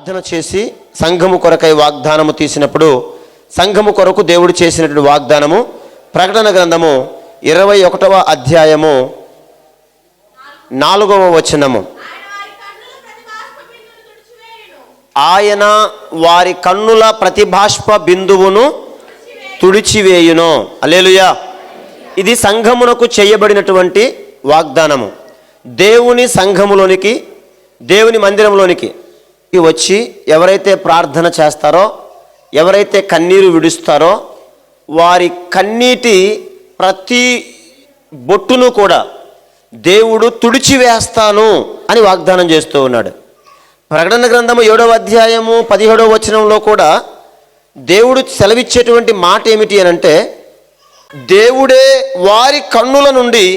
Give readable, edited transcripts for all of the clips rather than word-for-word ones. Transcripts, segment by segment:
ప్రార్థన చేసి సంఘము కొరకై వాగ్దానము తీసినప్పుడు సంఘము కొరకు దేవుడు చేసినటువంటి వాగ్దానము ప్రకటన గ్రంథము 21వ అధ్యాయము 4వ వచనము. ఆయన వారి కన్నుల ప్రతిభాష్ప బిందువును తుడిచివేయును. హల్లెలూయా. ఇది సంఘమునకు చేయబడినటువంటి వాగ్దానము. దేవుని సంఘములోనికి, దేవుని మందిరంలోనికి వచ్చి ఎవరైతే ప్రార్థన చేస్తారో, ఎవరైతే కన్నీరు విడుస్తారో వారి కన్నీటి ప్రతి బొట్టును కూడా దేవుడు తుడిచివేస్తాను అని వాగ్దానం చేస్తూ ఉన్నాడు. ప్రకటన గ్రంథము 7వ అధ్యాయము 17వ వచనంలో కూడా దేవుడు సెలవిచ్చేటువంటి మాట ఏమిటి అని అంటే, దేవుడే వారి కన్నుల నుండి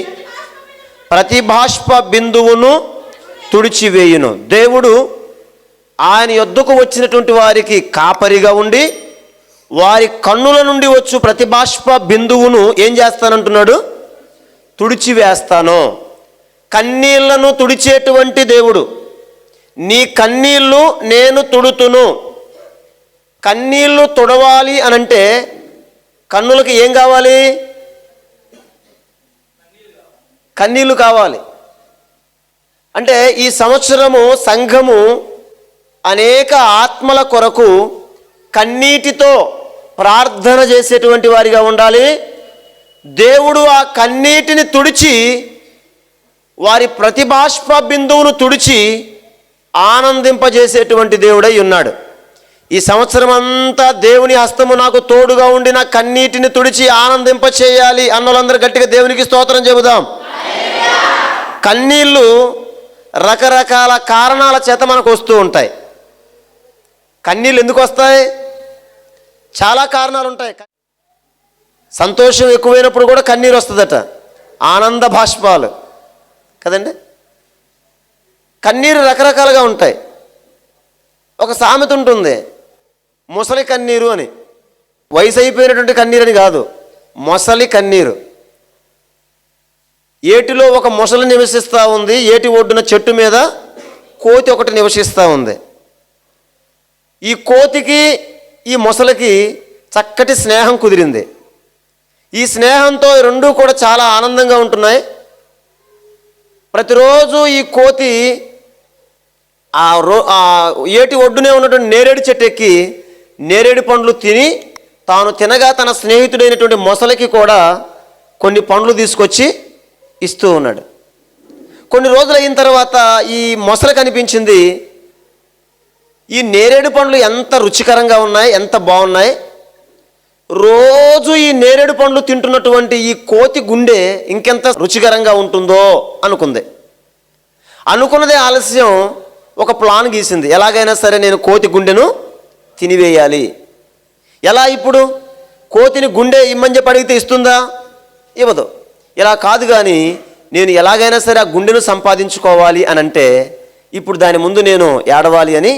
ప్రతి బాష్ప బిందువును తుడిచివేయును. దేవుడు ఆయన యొద్దకు వచ్చినటువంటి వారికి కాపరిగా ఉండి వారి కన్నుల నుండి వచ్చు ప్రతి బాష్ప బిందువును ఏం చేస్తానంటున్నాడు? తుడిచివేస్తాను. కన్నీళ్లను తుడిచేటువంటి దేవుడు. నీ కన్నీళ్ళు నేను తుడుతును. కన్నీళ్ళు తుడవాలి అనంటే కన్నులకి ఏం కావాలి? కన్నీళ్ళు కావాలి. అంటే ఈ సంవత్సరము సంఘము అనేక ఆత్మల కొరకు కన్నీటితో ప్రార్థన చేసేటువంటి వారిగా ఉండాలి. దేవుడు ఆ కన్నీటిని తుడిచి వారి ప్రతిభాష్ప బిందువును తుడిచి ఆనందింపజేసేటువంటి దేవుడై ఉన్నాడు. ఈ సంవత్సరం అంతా దేవుని హస్తము నాకు తోడుగా ఉండి నా కన్నీటిని తుడిచి ఆనందింప చేయాలి అన్నోళ్ళందరూ గట్టిగా దేవునికి స్తోత్రం చెబుదాం. కన్నీళ్ళు రకరకాల కారణాల చేత మనకు వస్తూ ఉంటాయి. కన్నీళ్ళు ఎందుకు వస్తాయి? చాలా కారణాలు ఉంటాయి. సంతోషం ఎక్కువైనప్పుడు కూడా కన్నీరు వస్తుందట, ఆనంద బాష్పాలు కదండి. కన్నీరు రకరకాలుగా ఉంటాయి. ఒక సామెత ఉంటుంది, మొసలి కన్నీరు అని. వయసు అయిపోయినటువంటి కన్నీరు అని కాదు, మొసలి కన్నీరు. ఏటిలో ఒక మొసలి నివసిస్తూ ఉంది. ఏటి ఒడ్డున చెట్టు మీద కోతి ఒకటి నివసిస్తూ ఉంది. ఈ కోతికి ఈ మొసలికి చక్కటి స్నేహం కుదిరింది. ఈ స్నేహంతో రెండూ కూడా చాలా ఆనందంగా ఉంటున్నాయి. ప్రతిరోజు ఈ కోతి ఆ ఏటి ఒడ్డునే ఉన్నటువంటి నేరేడు చెట్టు ఎక్కి నేరేడు పండ్లు తిని తాను తినగా తన స్నేహితుడైనటువంటి మొసలికి కూడా కొన్ని పండ్లు తీసుకొచ్చి ఇస్తూ ఉన్నాడు. కొన్ని రోజులు అయిన తర్వాత ఈ మొసలికి అనిపించింది, ఈ నేరేడు పండ్లు ఎంత రుచికరంగా ఉన్నాయి, ఎంత బాగున్నాయి. రోజు ఈ నేరేడు పండ్లు తింటున్నటువంటి ఈ కోతి గుండె ఇంకెంత రుచికరంగా ఉంటుందో అనుకుంది. అనుకున్నదే ఆలస్యం ఒక ప్లాన్ గీసింది. ఎలాగైనా సరే నేను కోతి గుండెను తినివేయాలి. ఎలా? ఇప్పుడు కోతిని గుండె ఇమ్మని చెప్పి అడిగితే ఇస్తుందా? ఇవ్వదు. ఇలా కాదు, కానీ నేను ఎలాగైనా సరే ఆ గుండెను సంపాదించుకోవాలి అని అంటే ఇప్పుడు దాని ముందు నేను ఏడవాలి అని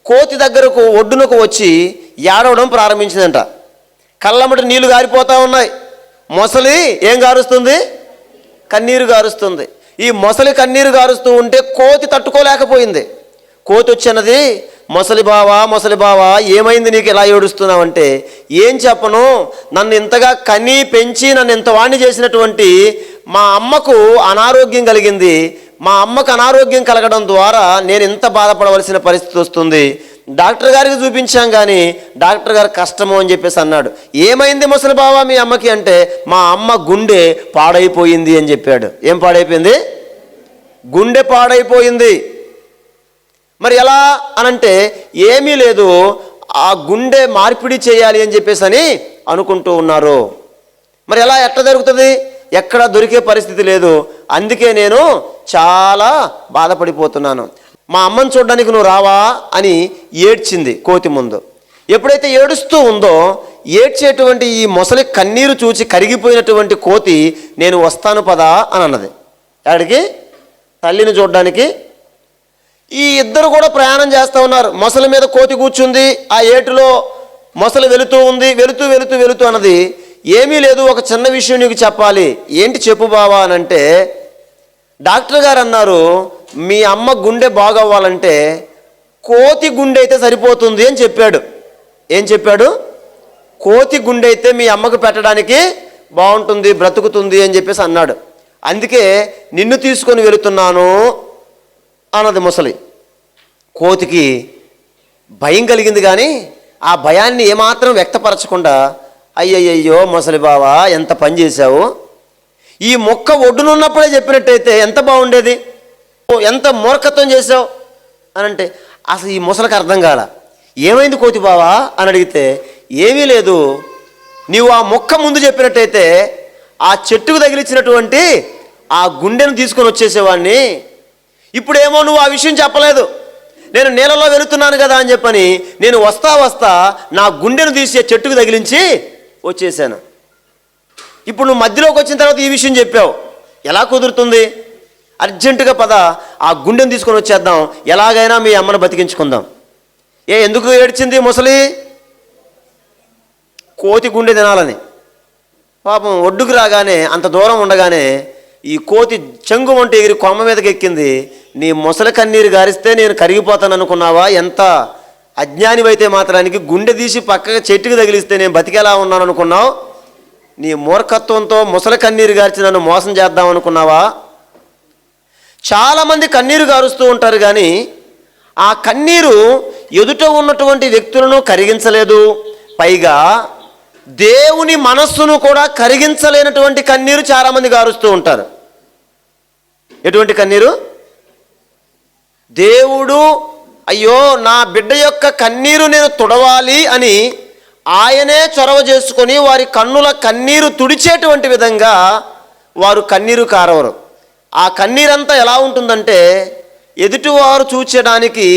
కోతి దగ్గరకు ఒడ్డునకు వచ్చి ఏడవడం ప్రారంభించిందంట. కళ్ళమ్మటి నీళ్లు గారిపోతూ ఉన్నాయి. మొసలి ఏం గారుస్తుంది? కన్నీరు గారుస్తుంది. ఈ మొసలి కన్నీరు గారుస్తూ ఉంటే కోతి తట్టుకోలేకపోయింది. కోతి వచ్చినది, మొసలి బావా ఏమైంది నీకు ఇలా ఏడుస్తున్నావంటే, ఏం చెప్పను, నన్ను ఇంతగా కని పెంచి నన్ను ఇంత వాణ్ణి చేసినటువంటి మా అమ్మకు అనారోగ్యం కలిగింది. మా అమ్మకు అనారోగ్యం కలగడం ద్వారా నేను ఇంత బాధపడవలసిన పరిస్థితి వస్తుంది. డాక్టర్ గారికి చూపించాం కానీ డాక్టర్ గారు కష్టము అని చెప్పేసి అన్నాడు. ఏమైంది ముసలి బావా మీ అమ్మకి అంటే, మా అమ్మ గుండె పాడైపోయింది అని చెప్పాడు. ఏం పాడైపోయింది? గుండె పాడైపోయింది. మరి ఎలా అనంటే, ఏమీ లేదు, ఆ గుండె మార్పిడి చేయాలి అని చెప్పేసి అని అనుకుంటూ ఉన్నారు. మరి ఎలా, ఎట్లా జరుగుతుంది? ఎక్కడ దొరికే పరిస్థితి లేదు. అందుకే నేను చాలా బాధపడిపోతున్నాను. మా అమ్మని చూడడానికి నువ్వు రావా అని ఏడ్చింది కోతి ముందు. ఎప్పుడైతే ఏడుస్తూ ఉందో, ఏడ్చేటువంటి ఈ మొసలి కన్నీరు చూచి కరిగిపోయినటువంటి కోతి నేను వస్తాను పదా అని అన్నది. ఆడికి తల్లిని చూడడానికి. ఈ ఇద్దరు కూడా ప్రయాణం చేస్తూ ఉన్నారు. మొసలి మీద కోతి కూర్చుంది, ఆ ఏటిలో మొసలి వెళుతూ ఉంది. వెళుతూ అన్నది, ఏమీ లేదు, ఒక చిన్న విషయం నీకు చెప్పాలి. ఏంటి చెప్పు బావా అని అంటే, డాక్టర్ గారు అన్నారు మీ అమ్మ గుండె బాగవ్వాలంటే కోతి గుండె అయితే సరిపోతుంది అని చెప్పాడు. ఏం చెప్పాడు? కోతి గుండె అయితే మీ అమ్మకు పెట్టడానికి బాగుంటుంది, బ్రతుకుతుంది అని చెప్పేసి అన్నాడు. అందుకే నిన్ను తీసుకొని వెళుతున్నాను అన్నది ముసలి. కోతికి భయం కలిగింది, కానీ ఆ భయాన్ని ఏమాత్రం వ్యక్తపరచకుండా, అయ్యయ్యో ముసలి బావా ఎంత పని చేశావు, ఈ మొక్క ఒడ్డునున్నప్పుడే చెప్పినట్టయితే ఎంత బాగుండేది, ఎంత మూర్ఖత్వం చేశావు అని అంటే అసలు ఈ ముసలికి అర్థం కాల. ఏమైంది కోతి బావా అని అడిగితే, ఏమీ లేదు, నీవు ఆ మొక్క ముందు చెప్పినట్టయితే ఆ చెట్టుకు తగిలించినటువంటి ఆ గుండెను తీసుకొని వచ్చేసేవాడిని. ఇప్పుడేమో నువ్వు ఆ విషయం చెప్పలేదు, నేను నీళ్ళలో వెళుతున్నాను కదా అని చెప్పని నేను వస్తా నా గుండెను తీసి చెట్టుకు తగిలించి వచ్చేసాను. ఇప్పుడు నువ్వు మధ్యలోకి వచ్చిన తర్వాత ఈ విషయం చెప్పావు, ఎలా కుదురుతుంది? అర్జెంటుగా పద, ఆ గుండెను తీసుకొని వచ్చేద్దాం, ఎలాగైనా మీ అమ్మను బతికించుకుందాం. ఎందుకు ఏడ్చింది ముసలి? కోతి గుండె తినాలని. పాపం ఒడ్డుకు రాగానే, అంత దూరం ఉండగానే ఈ కోతి చెంగు వంటి ఎగిరి కొమ్మ మీదకి ఎక్కింది. నీ ముసలి కన్నీరు గారిస్తే నేను కరిగిపోతాను అనుకున్నావా? ఎంత అజ్ఞానివైతే మాత్రానికి గుండె తీసి పక్కగా చెట్టుకు తగిలిస్తే నేను బతికేలా ఉన్నాను అనుకున్నావు? నీ మూర్ఖత్వంతో ముసలి కన్నీరు గార్చి నన్ను మోసం చేద్దాం అనుకున్నావా? చాలామంది కన్నీరు గారుస్తూ ఉంటారు, కానీ ఆ కన్నీరు ఎదుట ఉన్నటువంటి వ్యక్తులను కరిగించలేదు. పైగా దేవుని మనస్సును కూడా కరిగించలేనటువంటి కన్నీరు చాలామంది గారుస్తూ ఉంటారు. ఎటువంటి కన్నీరు? దేవుడు అయ్యో నా బిడ్డ యొక్క కన్నీరు నేను తుడవాలి అని ఆయనే చొరవ చేసుకొని వారి కన్నుల కన్నీరు తుడిచేటువంటి విధంగా వారు కన్నీరు కారవరు. ఆ కన్నీరంతా ఎలా ఉంటుందంటే, ఎదుటివారు చూచడానికి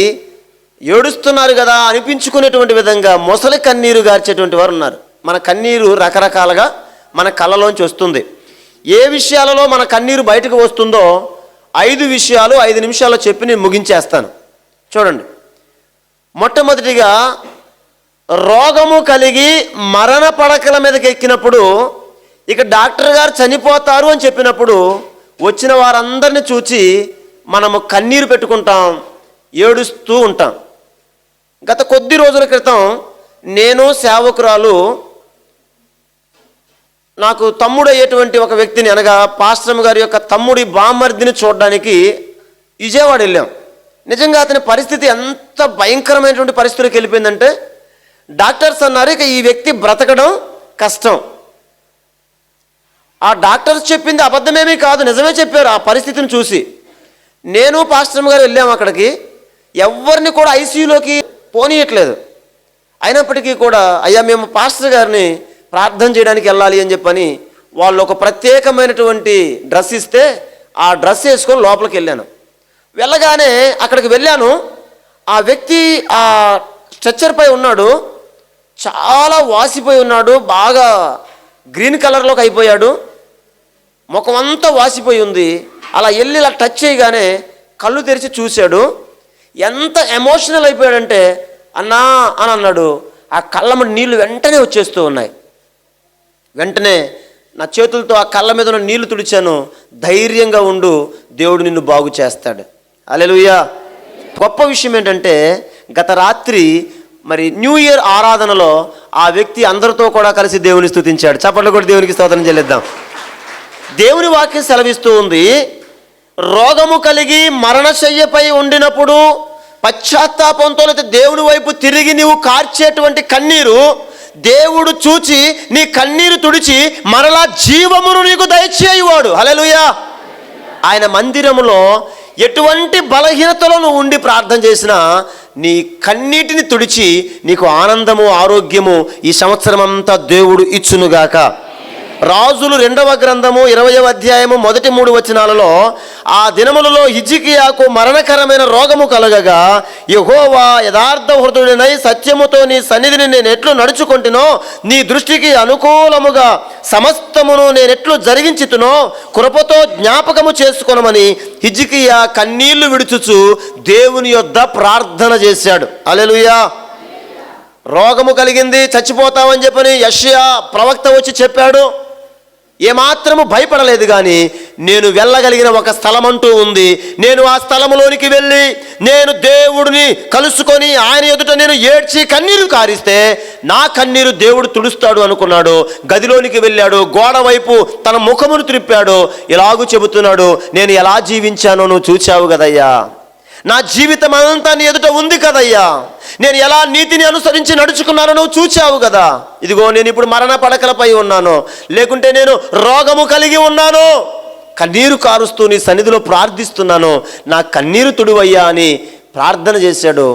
ఏడుస్తున్నారు కదా అనిపించుకునేటువంటి విధంగా ముసలి కన్నీరు గార్చేటువంటి వారు ఉన్నారు. మన కన్నీరు రకరకాలుగా మన కళ్ళలోంచి వస్తుంది. ఏ విషయాలలో మన కన్నీరు బయటకు వస్తుందో 5 విషయాలు 5 నిమిషాల్లో చెప్పి నేను ముగించేస్తాను. చూడండి. మొట్టమొదటిగా, రోగము కలిగి మరణ పడకల మీదకి ఎక్కినప్పుడు, ఇక డాక్టర్ గారు చనిపోతారు అని చెప్పినప్పుడు వచ్చిన వారందరినీ చూచి మనము కన్నీరు పెట్టుకుంటాం, ఏడుస్తూ ఉంటాం. గత కొద్ది రోజుల క్రితం నేను సేవకురాలు నాకు తమ్ముడు అయ్యేటువంటి ఒక వ్యక్తిని, అనగా పాస్టర్ గారి యొక్క తమ్ముడి బామర్దిని చూడడానికి విజయవాడ వెళ్ళాం. నిజంగా అతని పరిస్థితి ఎంత భయంకరమైనటువంటి పరిస్థితిలోకి వెళ్ళిపోయిందంటే, డాక్టర్స్ అన్నారు ఇక ఈ వ్యక్తి బ్రతకడం కష్టం. ఆ డాక్టర్స్ చెప్పింది అబద్ధమేమీ కాదు, నిజమే చెప్పారు. ఆ పరిస్థితిని చూసి నేను పాస్టర్ గారు వెళ్ళాము అక్కడికి. ఎవరిని కూడా ఐసీయూలోకి పోనీయట్లేదు. అయినప్పటికీ కూడా అయ్యా మేము పాస్టర్ గారిని ప్రార్థన చేయడానికి వెళ్ళాలి అని చెప్పని వాళ్ళు ఒక ప్రత్యేకమైనటువంటి డ్రెస్ ఇస్తే ఆ డ్రెస్ వేసుకొని లోపలికి వెళ్ళాను. వెళ్ళగానే అక్కడికి వెళ్ళాను. ఆ వ్యక్తి ఆ స్ట్రెచ్చర్ పై ఉన్నాడు, చాలా వాసిపోయి ఉన్నాడు, బాగా గ్రీన్ కలర్లోకి అయిపోయాడు, ముఖం అంతా వాసిపోయి ఉంది. అలా వెళ్ళి ఇలా టచ్ చేయగానే కళ్ళు తెరిచి చూశాడు. ఎంత ఎమోషనల్ అయిపోయాడంటే అన్నా అని అన్నాడు. ఆ కళ్ళ నీళ్ళు వెంటనే వచ్చేస్తూ ఉన్నాయి. వెంటనే నా చేతులతో ఆ కళ్ళ మీద ఉన్న నీళ్లు తుడిచాను. ధైర్యంగా ఉండు, దేవుడు నిన్ను బాగు చేస్తాడు. హల్లెలూయా. గొప్ప విషయం ఏంటంటే, గత రాత్రి మరి న్యూ ఇయర్ ఆరాధనలో ఆ వ్యక్తి అందరితో కూడా కలిసి దేవుని స్తుతించాడు. చప్పట్లు కూడా దేవునికి స్తోత్రం చెల్లిద్దాం. దేవుని వాక్యం సెలవిస్తూ ఉంది, రోగము కలిగి మరణశయ్యపై ఉండినప్పుడు పశ్చాత్తాపంతో దేవుని వైపు తిరిగి నీవు కార్చేటువంటి కన్నీరు దేవుడు చూచి నీ కన్నీరు తుడిచి మరలా జీవమును నీకు దయచేయువాడు. హల్లెలూయా. ఆయన మందిరములో ఎటువంటి బలహీనతలో నువ్వు ఉండి ప్రార్థన చేసినా నీ కన్నీటిని తుడిచి నీకు ఆనందము ఆరోగ్యము ఈ సంవత్సరం అంతా దేవుడు ఇచ్చునుగాక. రాజులు 2వ గ్రంథము 20వ అధ్యాయము మొదటి 3 వచనాలలో, ఆ దినములలో హిజ్కియాకు మరణకరమైన రోగము కలగగా, యెహోవా యథార్థ హృదయుడనై సత్యముతో నీ సన్నిధిని నేను ఎట్లు నడుచుకుంటునో, నీ దృష్టికి అనుకూలముగా సమస్తమును నేనెట్లు జరిగించుతునో కృపతో జ్ఞాపకము చేసుకొనమని హిజ్కియా కన్నీళ్లు విడుచుచు దేవుని యొద్ద ప్రార్థన చేశాడు. హల్లెలూయా. రోగము కలిగింది, చచ్చిపోతామని చెప్పని యెషయా ప్రవక్త వచ్చి చెప్పాడు. ఏమాత్రము భయపడలేదు. కానీ నేను వెళ్ళగలిగిన ఒక స్థలం అంటూ ఉంది. నేను ఆ స్థలములోనికి వెళ్ళి నేను దేవుడిని కలుసుకొని ఆయన ఎదుట నేను ఏడ్చి కన్నీరు కారిస్తే నా కన్నీరు దేవుడు తుడుస్తాడు అనుకున్నాడు. గదిలోనికి వెళ్ళాడు, గోడ వైపు తన ముఖమును త్రిప్పాడు. ఇలాగూ చెబుతున్నాడు, నేను ఎలా జీవించానో నువ్వు చూచావు కదయ్యా, నా జీవితం అంతా నీ ఎదుట ఉంది కదయ్యా, నేను ఎలా నీతిని అనుసరించి నడుచుకున్నానో నువ్వు చూచావు కదా. ఇదిగో నేను ఇప్పుడు మరణ పడకలపై ఉన్నాను, లేకుంటే నేను రోగము కలిగి ఉన్నాను, కన్నీరు కారుస్తూ నీ సన్నిధిలో ప్రార్థిస్తున్నాను, నా కన్నీరు తుడువయ్యా అని ప్రార్థన చేశాడు.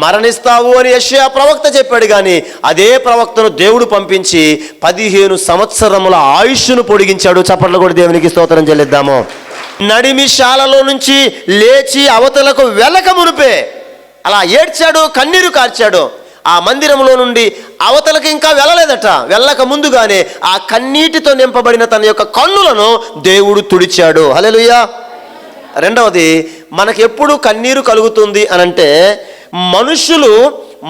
మరణిస్తావు అని యెషయా ప్రవక్త చెప్పాడు. కానీ అదే ప్రవక్తను దేవుడు పంపించి 15 సంవత్సరముల ఆయుష్ను పొడిగించాడు. చప్పట్లు కూడా దేవునికి స్తోత్రం చెల్లిద్దాము. నడిమిశాలలో నుంచి లేచి అవతలకు వెళ్ళక మునిపే అలా ఏడ్చాడు, కన్నీరు కార్చాడు. ఆ మందిరంలో నుండి అవతలకి ఇంకా వెళ్ళలేదట. వెళ్ళక ముందుగానే ఆ కన్నీటితో నింపబడిన తన యొక్క కన్నులను దేవుడు తుడిచాడు. హల్లెలూయా. రెండవది, మనకెప్పుడు కన్నీరు కలుగుతుంది అనంటే మనుషులు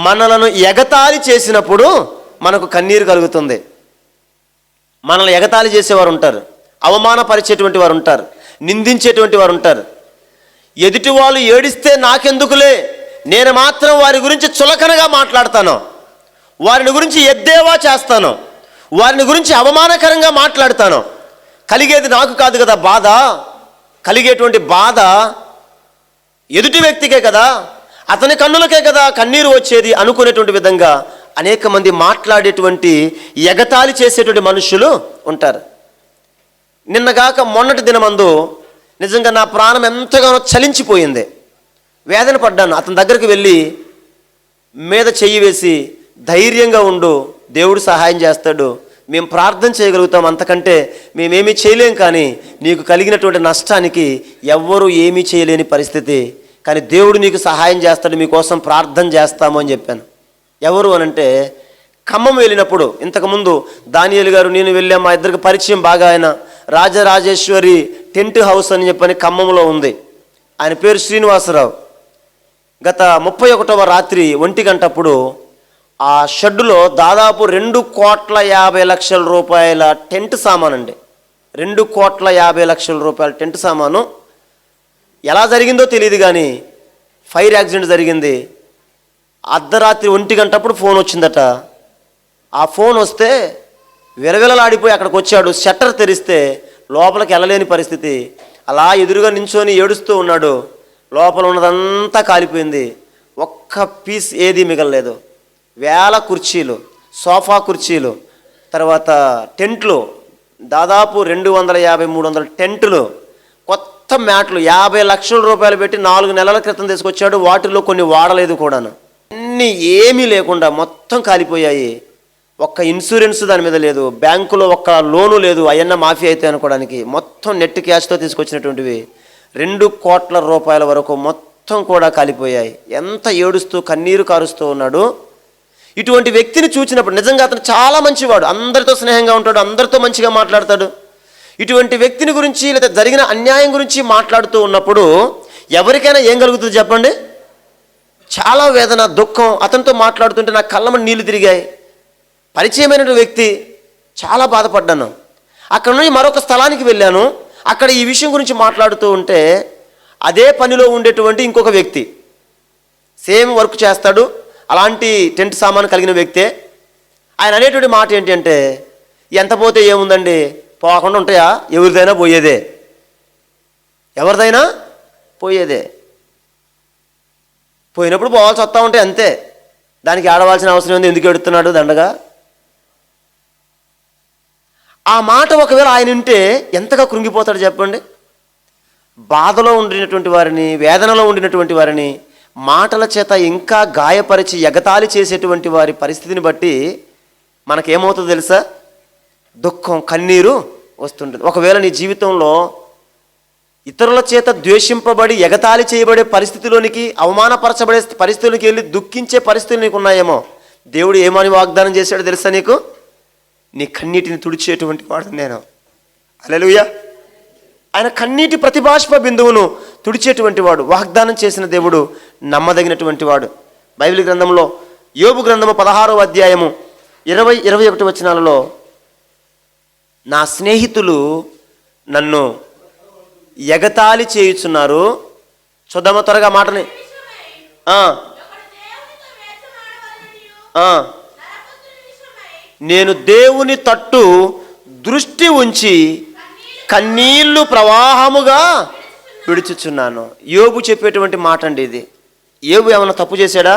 మనలను ఎగతాళి చేసినప్పుడు మనకు కన్నీరు కలుగుతుంది. మనల్ని ఎగతాళి చేసేవారు ఉంటారు, అవమానపరిచేటువంటి వారు ఉంటారు, నిందించేటువంటి వారు ఉంటారు. ఎదుటి వాళ్ళు ఏడిస్తే నాకెందుకులే, నేను మాత్రం వారి గురించి చులకనగా మాట్లాడతాను, వారిని గురించి ఎద్దేవా చేస్తాను, వారిని గురించి అవమానకరంగా మాట్లాడతాను. కలిగేది నాకు కాదు కదా బాధ, కలిగేటువంటి బాధ ఎదుటి వ్యక్తికే కదా, అతని కన్నులకే కదా కన్నీరు వచ్చేది అనుకునేటువంటి విధంగా అనేక మంది మాట్లాడేటువంటి ఎగతాళి చేసేటువంటి మనుషులు ఉంటారు. నిన్నగాక మొన్నటి దినమందు నిజంగా నా ప్రాణం ఎంతగానో చలించిపోయింది, వేదన పడ్డాను. అతని దగ్గరికి వెళ్ళి మీద చెయ్యి వేసి ధైర్యంగా ఉండు, దేవుడు సహాయం చేస్తాడు, మేము ప్రార్థన చేయగలుగుతాం, అంతకంటే మేమేమీ చేయలేం, కానీ నీకు కలిగినటువంటి నష్టానికి ఎవ్వరూ ఏమీ చేయలేని పరిస్థితి, కానీ దేవుడు నీకు సహాయం చేస్తాడు, మీకోసం ప్రార్థన చేస్తాము అని చెప్పాను. ఎవరు అనంటే ఖమ్మం వెళ్ళినప్పుడు, ఇంతకుముందు దానియేలు గారు నేను వెళ్ళాం, మా ఇద్దరికి పరిచయం బాగా. ఆయన రాజరాజేశ్వరి టెంట్ హౌస్ అని చెప్పని ఖమ్మంలో ఉంది. ఆయన పేరు శ్రీనివాసరావు. గత 31వ రాత్రి 1 గంటప్పుడు ఆ షెడ్డులో దాదాపు 2,50,00,000 రూపాయల టెంట్ సామాన్ అండి. 2,50,00,000 రూపాయల టెంట్ సామాను ఎలా జరిగిందో తెలియదు, కానీ ఫైర్ యాక్సిడెంట్ జరిగింది. అర్ధరాత్రి 1 గంటప్పుడు ఫోన్ వచ్చిందట. ఆ ఫోన్ వస్తే విలవిలలాడిపోయి అక్కడికి వచ్చాడు. షట్టర్ తెరిస్తే లోపలికి వెళ్ళలేని పరిస్థితి. అలా ఎదురుగా నించొని ఏడుస్తూ ఉన్నాడు. లోపల ఉన్నదంతా కాలిపోయింది, ఒక్క పీస్ ఏది మిగలలేదు. వేల కుర్చీలు, సోఫా కుర్చీలు, తర్వాత టెంట్లు, దాదాపు 250-300 టెంట్లు, కొత్త మ్యాట్లు, 50 లక్షల రూపాయలు పెట్టి 4 నెలల క్రితం తీసుకొచ్చాడు. వాటిల్లో కొన్ని వాడలేదు కూడాను. అన్నీ ఏమీ లేకుండా మొత్తం కాలిపోయాయి. ఒక్క ఇన్సూరెన్స్ దాని మీద లేదు, బ్యాంకులో ఒక్క లోను లేదు, అవన్నీ మాఫీ అయితే అనుకోవడానికి. మొత్తం నెట్ క్యాష్తో తీసుకొచ్చినటువంటివి 2 కోట్ల రూపాయల వరకు మొత్తం కూడా కాలిపోయాయి. ఎంత ఏడుస్తూ కన్నీరు కారుస్తూ ఉన్నాడు. ఇటువంటి వ్యక్తిని చూసినప్పుడు నిజంగా అతను చాలా మంచివాడు, అందరితో స్నేహంగా ఉంటాడు, అందరితో మంచిగా మాట్లాడతాడు. ఇటువంటి వ్యక్తిని గురించి లేదా జరిగిన అన్యాయం గురించి మాట్లాడుతూ ఉన్నప్పుడు ఎవరికైనా ఏం కలుగుతుంది చెప్పండి? చాలా వేదన, దుఃఖం. అతనితో మాట్లాడుతుంటే నా కళ్ళమని నీళ్లు తిరిగాయి. పరిచయమైన వ్యక్తి, చాలా బాధపడ్డాను. అక్కడ నుండి మరొక స్థలానికి వెళ్ళాను. అక్కడ ఈ విషయం గురించి మాట్లాడుతూ ఉంటే అదే పనిలో ఉండేటువంటి ఇంకొక వ్యక్తి, సేమ్ వర్క్ చేస్తాడు, అలాంటి టెంట్ సామాను కలిగిన వ్యక్తే. ఆయన అనేటువంటి మాట ఏంటి అంటే, ఎంత పోతే ఏముందండి, పోకుండా ఉంటాయా, ఎవరిదైనా పోయేదే, ఎవరిదైనా పోయేదే, పోయినప్పుడు పోవాల్సి వస్తూ ఉంటే అంతే, దానికి ఆడవలసిన అవసరం ఉంది, ఎందుకు ఎడుతున్నాడు దండగా. ఆ మాట ఒకవేళ ఆయన ఉంటే ఎంతగా కృంగిపోతాడు చెప్పండి. బాధలో ఉండినటువంటి వారిని, వేదనలో ఉండినటువంటి వారిని మాటల చేత ఇంకా గాయపరిచి ఎగతాళి చేసేటువంటి వారి పరిస్థితిని బట్టి మనకేమవుతుందో తెలుసా? దుఃఖం, కన్నీరు వస్తుంటుంది. ఒకవేళ నీ జీవితంలో ఇతరుల చేత ద్వేషింపబడి ఎగతాళి చేయబడే పరిస్థితిలోనికి, అవమానపరచబడే పరిస్థితులకి వెళ్ళి దుఃఖించే పరిస్థితులు నీకు ఉన్నాయేమో, దేవుడు ఏమని వాగ్దానం చేశాడో తెలుసా నీకు? నీ కన్నీటిని తుడిచేటువంటి వాడు నేను. హల్లెలూయా. ఆయన కన్నీటి ప్రతిభాష్ప బిందువును తుడిచేటువంటి వాడు, వాగ్దానం చేసిన దేవుడు నమ్మదగినటువంటి వాడు. బైబిల్ గ్రంథంలో యోబు గ్రంథము 16వ అధ్యాయము 20-21 వచనాలలో నా స్నేహితులు నన్ను ఎగతాళి చేయుచున్నారు. చూద్దామా త్వరగా మాటని. నేను దేవుని తట్టు దృష్టి ఉంచి కన్నీళ్లు ప్రవాహముగా విడుచుచున్నాను. యోబు చెప్పేటువంటి మాట అండి ఇది. యోబు ఏమైనా తప్పు చేశాడా?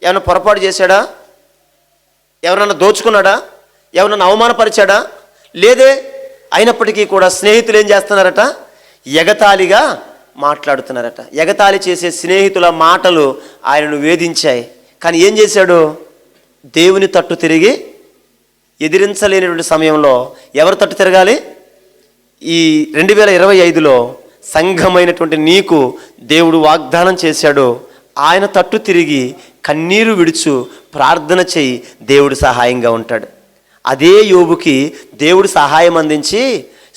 ఏమైనా పొరపాటు చేశాడా? ఎవరన్నా దోచుకున్నాడా? ఎవరన్నా అవమానపరిచాడా? లేదే. అయినప్పటికీ కూడా స్నేహితులు ఏం చేస్తున్నారట? ఎగతాళిగా మాట్లాడుతున్నారట. ఎగతాళి చేసే స్నేహితుల మాటలు ఆయనను వేధించాయి. కానీ ఏం చేశాడు? దేవుని తట్టు తిరిగి ఎదిరించలేనటువంటి సమయంలో ఎవరి తట్టు తిరగాలి? ఈ 2025లో సంఘమైనటువంటి నీకు దేవుడు వాగ్దానం చేశాడు. ఆయన తట్టు తిరిగి కన్నీరు విడుచు ప్రార్థన చేయి, దేవుడు సహాయంగా ఉంటాడు. అదే యోబుకి దేవుడు సహాయం అందించి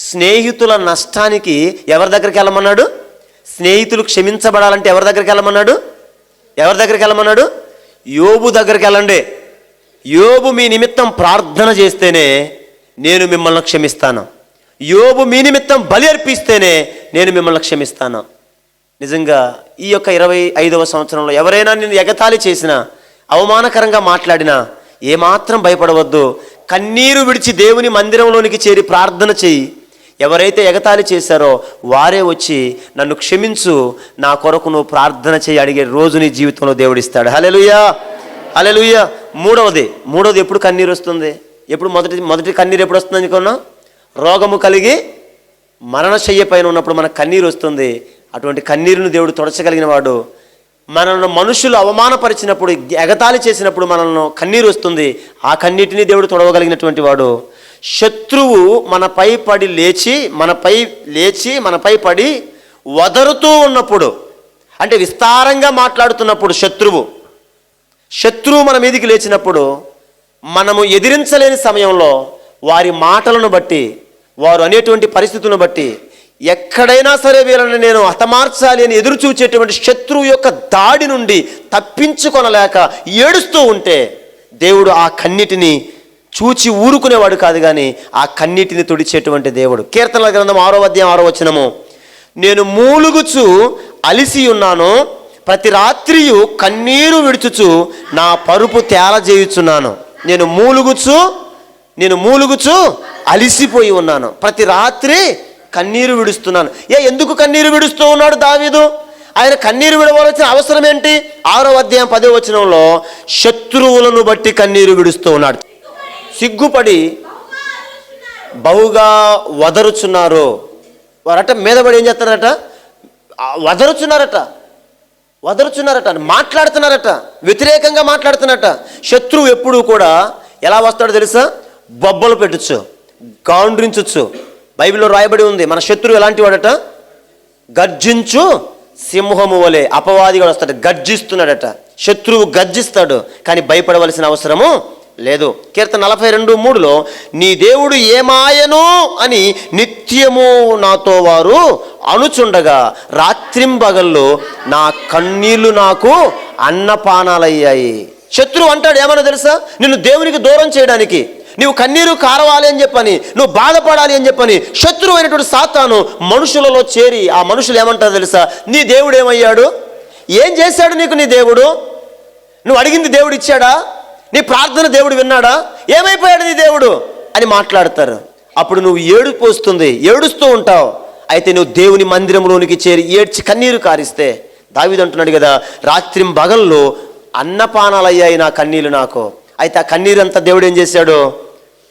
స్నేహితుల నష్టానికి ఎవరి దగ్గరికి వెళ్ళమన్నాడు? స్నేహితులు క్షమించబడాలంటే ఎవరి దగ్గరికి వెళ్ళమన్నాడు? ఎవరి దగ్గరికి వెళ్ళమన్నాడు? యోబు దగ్గరికి వెళ్ళండి. యోబు మీ నిమిత్తం ప్రార్థన చేస్తేనే నేను మిమ్మల్ని క్షమిస్తాను. యోబు మీ నిమిత్తం బలి అర్పిస్తేనే నేను మిమ్మల్ని క్షమిస్తాను. నిజంగా ఈ యొక్క 25వ సంవత్సరంలో ఎవరైనా నిన్ను ఎగతాళి చేసినా, అవమానకరంగా మాట్లాడినా ఏమాత్రం భయపడవద్దు. కన్నీరు విడిచి దేవుని మందిరంలోనికి చేరి ప్రార్థన చేయి. ఎవరైతే ఎగతాళి చేశారో వారే వచ్చి నన్ను క్షమించు, నా కొరకు నువ్వు ప్రార్థన చేయి అడిగే రోజు నీ జీవితంలో దేవుడిస్తాడు. హల్లెలూయా, హల్లెలూయా. మూడవది ఎప్పుడు కన్నీరు వస్తుంది? ఎప్పుడు మొదటి కన్నీరు ఎప్పుడు వస్తుంది అనుకున్నా? రోగము కలిగి మరణశయ్య పైన ఉన్నప్పుడు మనకు కన్నీరు వస్తుంది. అటువంటి కన్నీరును దేవుడు తుడచగలిగిన వాడు. మనల్ని మనుషులు అవమానపరిచినప్పుడు, ఎగతాళి చేసినప్పుడు మనల్ని కన్నీరు వస్తుంది. ఆ కన్నీటిని దేవుడు తొడవగలిగినటువంటి వాడు. శత్రువు మనపై లేచి మనపై పడి వదరుతూ ఉన్నప్పుడు, అంటే విస్తారంగా మాట్లాడుతున్నప్పుడు, శత్రువు మన మీదికి లేచినప్పుడు మనము ఎదిరించలేని సమయంలో వారి మాటలను బట్టి, వారు అనేటువంటి పరిస్థితులను బట్టి ఎక్కడైనా సరే వీళ్ళని నేను హతమార్చాలి అని ఎదురు చూచేటువంటి శత్రువు యొక్క దాడి నుండి తప్పించుకొనలేక ఏడుస్తూ ఉంటే దేవుడు ఆ కన్నీటిని చూచి ఊరుకునేవాడు కాదు, కానీ ఆ కన్నీటిని తుడిచేటువంటి దేవుడు. కీర్తనల గ్రంథం 6వ అధ్యాయం 6వ వచనము, నేను మూలుగుచు అలిసి ఉన్నాను, ప్రతి రాత్రియు కన్నీరు విడుచుచు నా పరుపు తేలజేయుచున్నాను. నేను మూలుగుచు అలిసిపోయి ఉన్నాను, ప్రతి రాత్రి కన్నీరు విడుస్తున్నాను. ఎందుకు కన్నీరు విడుస్తూ ఉన్నాడు దావీదు? ఆయన కన్నీరు విడవలసిన అవసరం ఏంటి? 6వ అధ్యాయం 10వ వచనంలో శత్రువులను బట్టి కన్నీరు విడుస్తూ ఉన్నాడు. సిగ్గుపడి బహుగా వదరుచున్నారు. వారట మీదపడి ఏం చేస్తున్నారట? వదరుచున్నారట, మాట్లాడుతున్నారట, వ్యతిరేకంగా మాట్లాడుతున్నారట. శత్రువు ఎప్పుడు కూడా ఎలా వస్తాడో తెలుసా? బొబ్బలు పెట్టచ్చు, గాండ్రించచ్చు. బైబిల్లో రాయబడి ఉంది, మన శత్రువు ఎలాంటి వాడట? గర్జించు సింహము వలె అపవాదిగా వస్తాడు, గర్జిస్తున్నాడట. శత్రువు గర్జిస్తాడు, కానీ భయపడవలసిన అవసరము లేదు. కీర్తన 42:3లో నీ దేవుడు ఏమాయను అని నిత్యము నాతో వారు అనుచుండగా రాత్రింబగళ్ళు నా కన్నీళ్లు నాకు అన్నపానాలయ్యాయి. శత్రువు అంటాడు ఏమన్నా తెలుసా? నిన్ను దేవునికి దూరం చేయడానికి, నువ్వు కన్నీరు కారవాలి అని చెప్పని, నువ్వు బాధపడాలి అని చెప్పని శత్రువు అయినటువంటి సాతాను మనుషులలో చేరి, ఆ మనుషులు ఏమంటారు తెలుసా? నీ దేవుడు ఏమయ్యాడు? ఏం చేశాడు నీకు నీ దేవుడు? నువ్వు అడిగింది దేవుడు ఇచ్చాడా? నీ ప్రార్థన దేవుడు విన్నాడా? ఏమైపోయాడు నీ దేవుడు అని మాట్లాడతారు. అప్పుడు నువ్వు ఏడుస్తూ ఉంటావు. అయితే నువ్వు దేవుని మందిరంలోనికి చేరి ఏడ్చి కన్నీరు కారిస్తే, దావీదు అంటున్నాడు కదా, రాత్రింబగళ్ళు అన్నపానాలయ్యాయి నా కన్నీళ్ళు నాకు. అయితే ఆ కన్నీరంతా దేవుడు ఏం చేశాడు?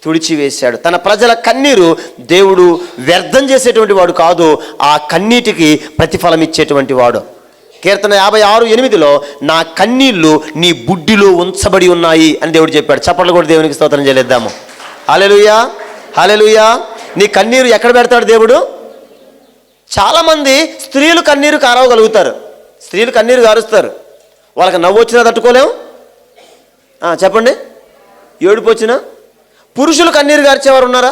తుడిచివేశాడు. తన ప్రజల కన్నీరు దేవుడు వ్యర్థం చేసేటువంటి వాడు కాదు, ఆ కన్నీటికి ప్రతిఫలం ఇచ్చేటువంటి వాడు. కీర్తన 56:8లో నా కన్నీళ్లు నీ బుడ్డిలో ఉంచబడి ఉన్నాయి అని దేవుడు చెప్పాడు. చప్పట్లు కూడా దేవునికి స్తోత్రం చేద్దాము. హల్లెలూయా, హల్లెలూయా. నీ కన్నీరు ఎక్కడ పెడతాడు దేవుడు? చాలామంది స్త్రీలు కన్నీరు కారవగలుగుతారు, స్త్రీలు కన్నీరు కారుస్తారు. వాళ్ళకి నవ్వు వచ్చినా తట్టుకోలేము. చెప్పండి, ఏడుపు వచ్చినా. పురుషులు కన్నీరు గార్చేవారు ఉన్నారా?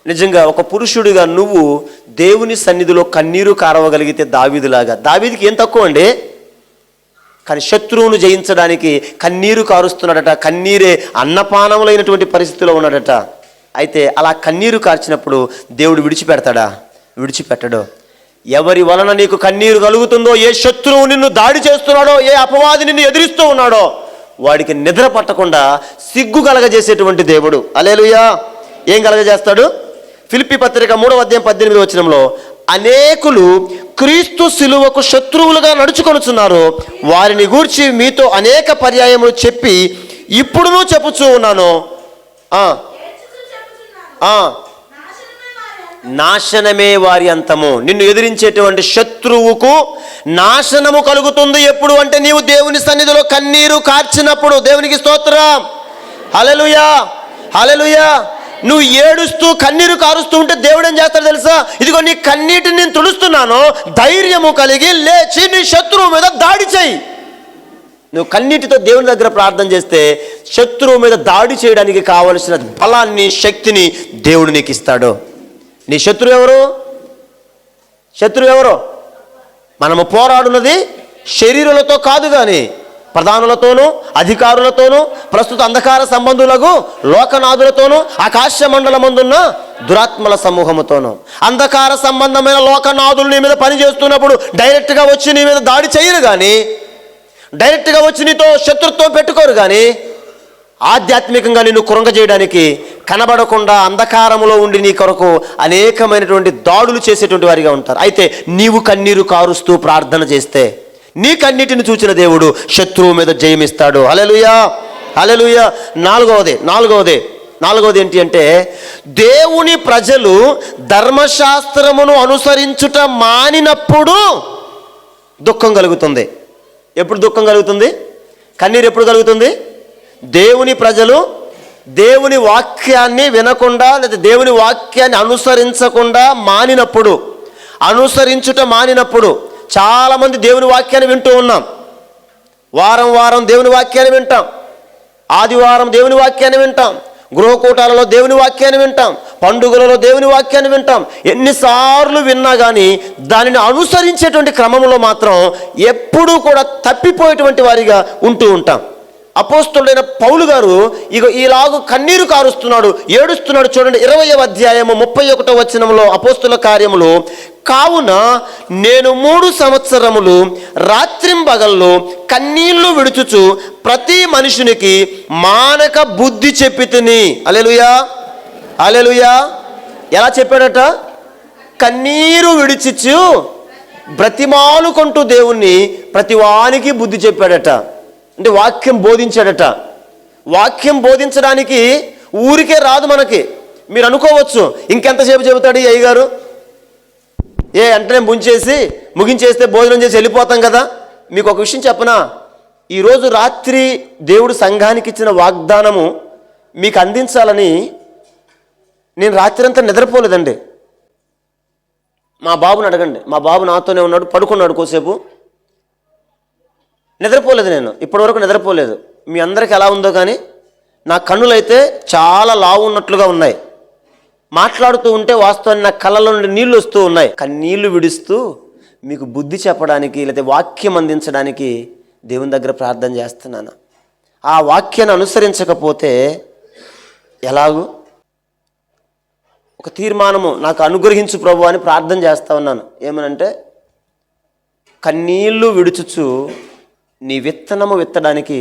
నిజంగా ఒక పురుషుడిగా నువ్వు దేవుని సన్నిధిలో కన్నీరు కారవగలిగితే దావీదులాగా. దావీదుకి ఏం తక్కువ అండి? కానీ శత్రువును జయించడానికి కన్నీరు కారుస్తున్నాడట. కన్నీరే అన్నపానములైనటువంటి పరిస్థితిలో ఉన్నాడట. అయితే అలా కన్నీరు కార్చినప్పుడు దేవుడు విడిచిపెడతాడా? విడిచిపెట్టడు. ఎవరి వలన నీకు కన్నీరు కలుగుతుందో, ఏ శత్రువు నిన్ను దాడి చేస్తున్నాడో, ఏ అపవాది నిన్ను ఎదిరిస్తూ ఉన్నాడో, వాడికి నిద్ర పట్టకుండా సిగ్గు కలగజేసేటువంటి దేవుడు. హల్లెలూయా. ఏం కలగజేస్తాడు? ఫిలిప్పీ పత్రిక 3:18 అనేకులు క్రీస్తు శిలువకు శత్రువులుగా నడుచుకొనుచున్నారు, వారిని గూర్చి మీతో అనేక పర్యాయములు చెప్పి ఇప్పుడును చెప్పుచూ ఉన్నాను, నాశనమే వారి అంతము. నిన్ను ఎదిరించేటువంటి శత్రువుకు నాశనము కలుగుతుంది. ఎప్పుడు అంటే నీవు దేవుని సన్నిధిలో కన్నీరు కార్చినప్పుడు. దేవునికి స్తోత్రం. హల్లెలూయా, హల్లెలూయా. నువ్వు ఏడుస్తూ కన్నీరు కారుస్తూ ఉంటే దేవుడు ఏం చేస్తాడు తెలుసా? ఇదిగో నీ కన్నీటిని నేను తుడుస్తున్నాను, ధైర్యము కలిగి లేచి నీ శత్రువు మీద దాడి చేయి. నువ్వు కన్నీటితో దేవుని దగ్గర ప్రార్థన చేస్తే శత్రువు మీద దాడి చేయడానికి కావలసిన బలాన్ని, శక్తిని దేవుడు నీకు ఇస్తాడు. నీ శత్రువు ఎవరు? శత్రువు ఎవరు? మనము పోరాడున్నది శరీరులతో కాదు, కానీ ప్రధానులతోనూ, అధికారులతోనూ, ప్రస్తుత అంధకార సంబంధులకు లోకనాథులతోనూ, ఆకాశ మండలమందున్న దురాత్మల సమూహముతోనూ. అంధకార సంబంధమైన లోకనాథులు నీ మీద పనిచేస్తున్నప్పుడు డైరెక్ట్గా వచ్చి నీ మీద దాడి చేయరు, కానీ డైరెక్ట్గా వచ్చి నీతో శత్రుత్వం పెట్టుకోరు, కానీ ఆధ్యాత్మికంగా నిన్ను కృంగజేయడానికి కనబడకుండా అంధకారములో ఉండి నీ కొరకు అనేకమైనటువంటి దాడులు చేసేటువంటి వారిగా ఉంటారు. అయితే నీవు కన్నీరు కారుస్తూ ప్రార్థన చేస్తే నీ కన్నీటిని చూచిన దేవుడు శత్రువు మీద జయమిస్తాడు. హల్లెలూయా, హల్లెలూయా. నాలుగవది ఏంటి అంటే, దేవుని ప్రజలు ధర్మశాస్త్రమును అనుసరించుట మానినప్పుడు దుఃఖం కలుగుతుంది. ఎప్పుడు దుఃఖం కలుగుతుంది? కన్నీరు ఎప్పుడు కలుగుతుంది? దేవుని ప్రజలు దేవుని వాక్యాన్ని వినకుండా, లేదా దేవుని వాక్యాన్ని అనుసరించకుండా మానినప్పుడు, అనుసరించుట మానినప్పుడు. చాలామంది దేవుని వాక్యాన్ని వింటూ ఉన్నాం. వారం వారం దేవుని వాక్యాన్ని వింటాం, ఆదివారం దేవుని వాక్యాన్ని వింటాం, గృహకూటాలలో దేవుని వాక్యాన్ని వింటాం, పండుగలలో దేవుని వాక్యాన్ని వింటాం. ఎన్నిసార్లు విన్నా కానీ దానిని అనుసరించేటువంటి క్రమంలో మాత్రం ఎప్పుడూ కూడా తప్పిపోయేటువంటి వారిగా ఉంటూ ఉంటాం. అపోస్తలుడైన పౌలు గారు ఇలాగూ కన్నీరు కారుస్తున్నాడు, ఏడుస్తున్నాడు. చూడండి, 20వ అధ్యాయము 31 అపోస్తల కార్యములు, కావున నేను 3 సంవత్సరములు రాత్రింబగళ్ళు కన్నీళ్లు విడుచుచు ప్రతి మనుషునికి మానక బుద్ధి చెప్పి తిని. హల్లెలూయా, హల్లెలూయా. ఎలా చెప్పాడట? కన్నీరు విడిచిచు బ్రతిమాలుకుంటూ దేవుణ్ణి ప్రతివానికి బుద్ధి చెప్పాడట. అంటే వాక్యం బోధించాడట. వాక్యం బోధించడానికి ఊరికే రాదు మనకి. మీరు అనుకోవచ్చు, ఇంకెంతసేపు చెబుతాడు ఈ అయ్యగారు, వెంటనే ముగించేస్తే భోజనం చేసి వెళ్ళిపోతాం కదా. మీకు ఒక విషయం చెప్పనా? ఈరోజు రాత్రి దేవుడు సంఘానికి ఇచ్చిన వాగ్దానము మీకు అందించాలని నేను రాత్రి అంతా నిద్రపోలేదండి. మా బాబుని అడగండి, మా బాబు నాతోనే ఉన్నాడు, పడుకున్నాడు కోసేపు. నిద్రపోలేదు, నేను ఇప్పటివరకు నిద్రపోలేదు. మీ అందరికీ ఎలా ఉందో కానీ నా కన్నులైతే చాలా లావు ఉన్నట్లుగా ఉన్నాయి. మాట్లాడుతూ ఉంటే వాస్తవాన్ని నా కళ్ళలో నుండి నీళ్ళు వస్తూ ఉన్నాయి. కానీ నీళ్లు విడుస్తూ మీకు బుద్ధి చెప్పడానికి, లేకపోతే వాక్యం అందించడానికి దేవుని దగ్గర ప్రార్థన చేస్తున్నాను. ఆ వాక్యాన్ని అనుసరించకపోతే ఎలాగూ? ఒక తీర్మానము నాకు అనుగ్రహించు ప్రభు అని ప్రార్థన చేస్తా ఉన్నాను. ఏమనంటే, కన్నీళ్లు విడుచుచు నీ విత్తనము విత్తడానికి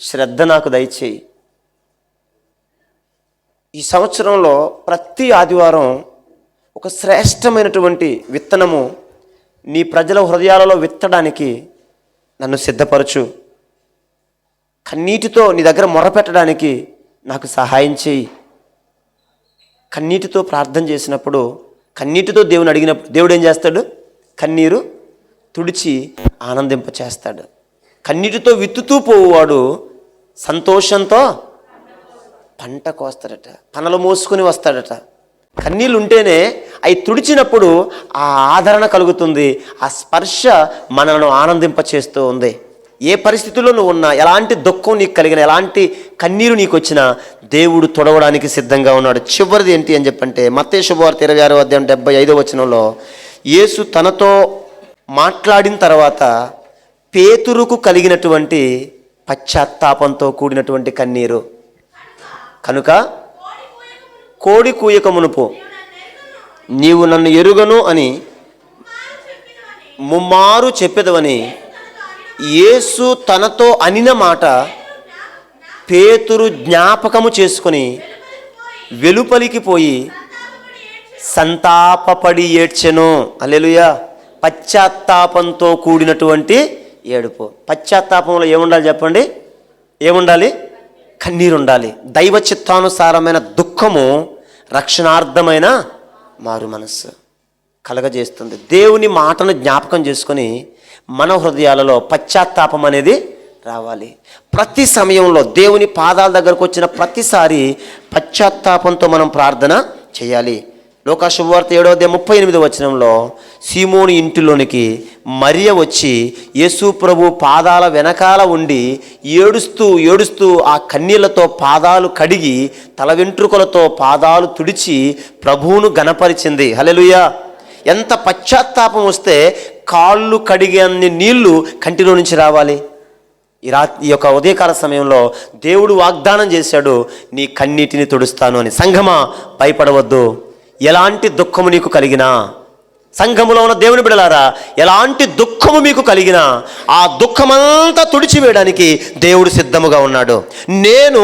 శ్రద్ధ నాకు దయచేయి. ఈ సంవత్సరంలో ప్రతి ఆదివారం ఒక శ్రేష్టమైనటువంటి విత్తనము నీ ప్రజల హృదయాలలో విత్తడానికి నన్ను సిద్ధపరచు. కన్నీటితో నీ దగ్గర మొరపెట్టడానికి నాకు సహాయం చేయి. కన్నీటితో ప్రార్థన చేసినప్పుడు, కన్నీటితో దేవుని అడిగినప్పుడు దేవుడు ఏం చేస్తాడు? కన్నీరు తుడిచి ఆనందింప చేస్తాడు. కన్నీటితో విత్తుతూ పోవువాడు సంతోషంతో పంట కోస్తాడట, పనలు మోసుకొని వస్తాడట. కన్నీళ్ళు ఉంటేనే అవి తుడిచినప్పుడు ఆ ఆదరణ కలుగుతుంది, ఆ స్పర్శ మనను ఆనందింప చేస్తూ ఉంది. ఏ పరిస్థితుల్లో నువ్వు ఉన్నా, ఎలాంటి దుఃఖం నీకు కలిగిన, ఎలాంటి కన్నీరు నీకు వచ్చినా దేవుడు తొడవడానికి సిద్ధంగా ఉన్నాడు. చివరిది ఏంటి అని చెప్పంటే, మత్తయి శుభవార్త 26:75 యేసు తనతో మాట్లాడిన తర్వాత పేతురుకు కలిగినటువంటి పశ్చాత్తాపంతో కూడినటువంటి కన్నీరు. కనుక కోడి కూయక మునుపు నీవు నన్ను ఎరుగను అని ముమ్మారు చెప్పెదవని యేసు తనతో అనిన మాట పేతురు జ్ఞాపకము చేసుకొని వెలుపలికి పోయి సంతాపపడి ఏడ్చెను. హల్లెలూయా. పశ్చాత్తాపంతో కూడినటువంటి ఏడుపు. పశ్చాత్తాపంలో ఏముండాలి చెప్పండి? ఏముండాలి? కన్నీరు ఉండాలి. దైవ చిత్తానుసారమైన దుఃఖము రక్షణార్థమైన మారు మనస్సు కలగజేస్తుంది. దేవుని మాటను జ్ఞాపకం చేసుకొని మన హృదయాలలో పశ్చాత్తాపం అనేది రావాలి. ప్రతి సమయంలో దేవుని పాదాల దగ్గరకు వచ్చిన ప్రతిసారి పశ్చాత్తాపంతో మనం ప్రార్థన చేయాలి. లూకా శుభవార్త 7:38 సీమోని ఇంటిలోనికి మరియ వచ్చి యేసు ప్రభు పాదాల వెనకాల ఉండి ఏడుస్తూ ఆ కన్నీళ్లతో పాదాలు కడిగి తల వెంట్రుకలతో పాదాలు తుడిచి ప్రభువును గణపరిచింది. హల్లెలూయా. ఎంత పశ్చాత్తాపం వస్తే కాళ్ళు కడిగే అన్ని నీళ్లు కంటిలో నుంచి రావాలి. ఈ యొక్క ఉదయకాల సమయంలో దేవుడు వాగ్దానం చేశాడు, నీ కన్నీటిని తుడుస్తాను అని. సంఘమా, భయపడవద్దు. ఎలాంటి దుఃఖము నీకు కలిగినా, సంఘములో ఉన్న దేవుని బిడ్డలారా, ఎలాంటి దుఃఖము మీకు కలిగినా ఆ దుఃఖమంతా తుడిచివేయడానికి దేవుడు సిద్ధముగా ఉన్నాడు. నేను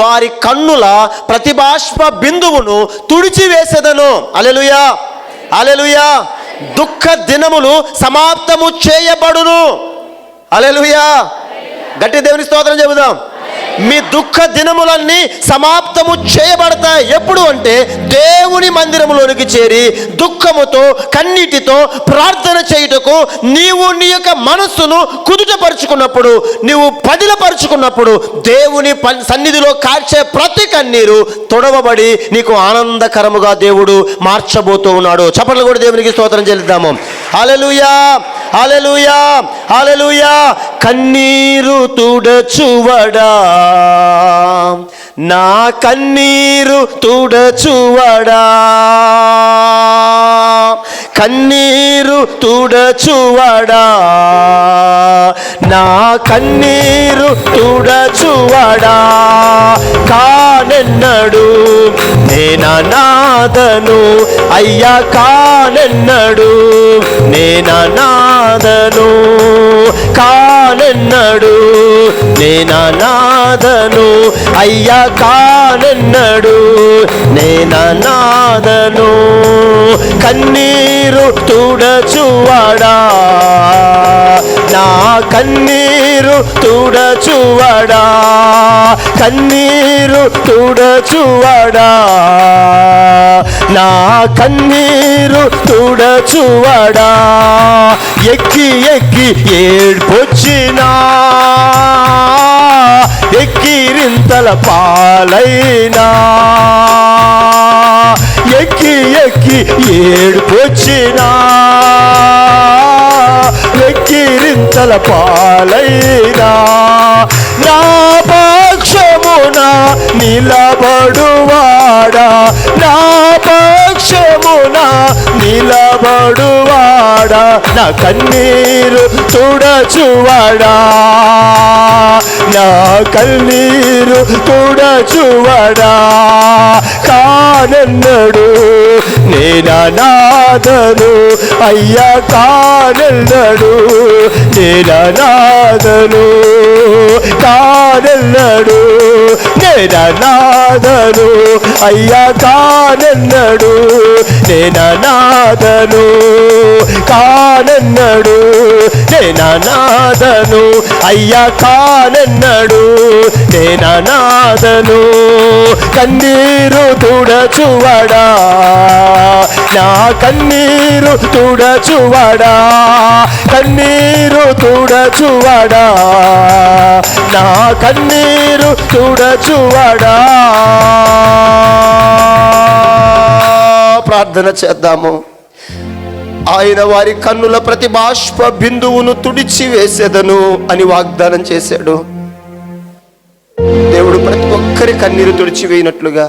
వారి కన్నుల ప్రతిబాష్ప బిందువును తుడిచివేసేదను. హల్లెలూయా, హల్లెలూయా. దుఃఖ దినములు సమాప్తము చేయబడును. హల్లెలూయా. గట్టి దేవుని స్తోత్రం చెబుదాం. మీ దుఃఖ దినములన్నీ సమాప్తము చేయబడతాయి. ఎప్పుడు అంటే దేవుని మందిరములోనికి చేరి దుఃఖముతో కన్నీటితో ప్రార్థన చేయుటకు నీవు నీ యొక్క మనస్సును కుదుటపరుచుకున్నప్పుడు, నీవు పదిలపరుచుకున్నప్పుడు దేవుని సన్నిధిలో కార్చే ప్రతి కన్నీరు తొడవబడి నీకు ఆనందకరముగా దేవుడు మార్చబోతూ ఉన్నాడు. చప్పట్లు కూడా దేవునికి స్తోత్రం చెల్లిద్దాము. హల్లెలూయా, హల్లెలూయా, హల్లెలూయా. కన్నీరు తుడచువడా, నా కన్నీరు తుడచువడా, కన్నీరు తుడచువడా, నా కన్నీరు తుడచువడా. కానెన్నడు నేననాదను అయ్యా, కానెన్నడు నేననాదను, కానెన్నడు నేననాదను అయ్యా, కానెన్నడు నేననాదను. కన్నీరు తుడచువడా, నా కన్నీరు తుడచువడా, కన్నీరు తుడచువడా, నా కన్నీరు తుడచువడా. ఎక్కి ఎక్కి ఏడ్పొచ్చినా, ఎక్కిరింతల పాలైనా, ఎక్కి ఎక్కి ఏడ్పొచ్చినా, ఎక్కిరింతల పాలైనా, నా పక్షమున నిలబడువాడా, నా పక్షమున నిలబడువాడా, నా కన్నీరు తుడచువాడా, నా కన్నీరు తుడచువాడా. కానెన్నడు నేననాదను అయ్యా, కానెన్నడు నేననాదను, కానెన్నడు నేననాదను అయ్యా, కానెన్నడు నేననాదను, కానెన్నడు నేననాదను అయ్యా, కానెన్నడు నేననాదను. కన్నీరు తుడచువడా, నా కన్నీరు తుడచువడా, కన్నీరు తుడచువడా, నా కన్నీరు తుడచువడా. ప్రార్థన చేద్దాము. ఆయన వారి కన్నుల ప్రతి బాష్ప బిందువును తుడిచి వేసేదను అని వాగ్దానం చేశాడు. దేవుడు ప్రతి ఒక్కరి కన్నీరు తుడిచివేయినట్లుగా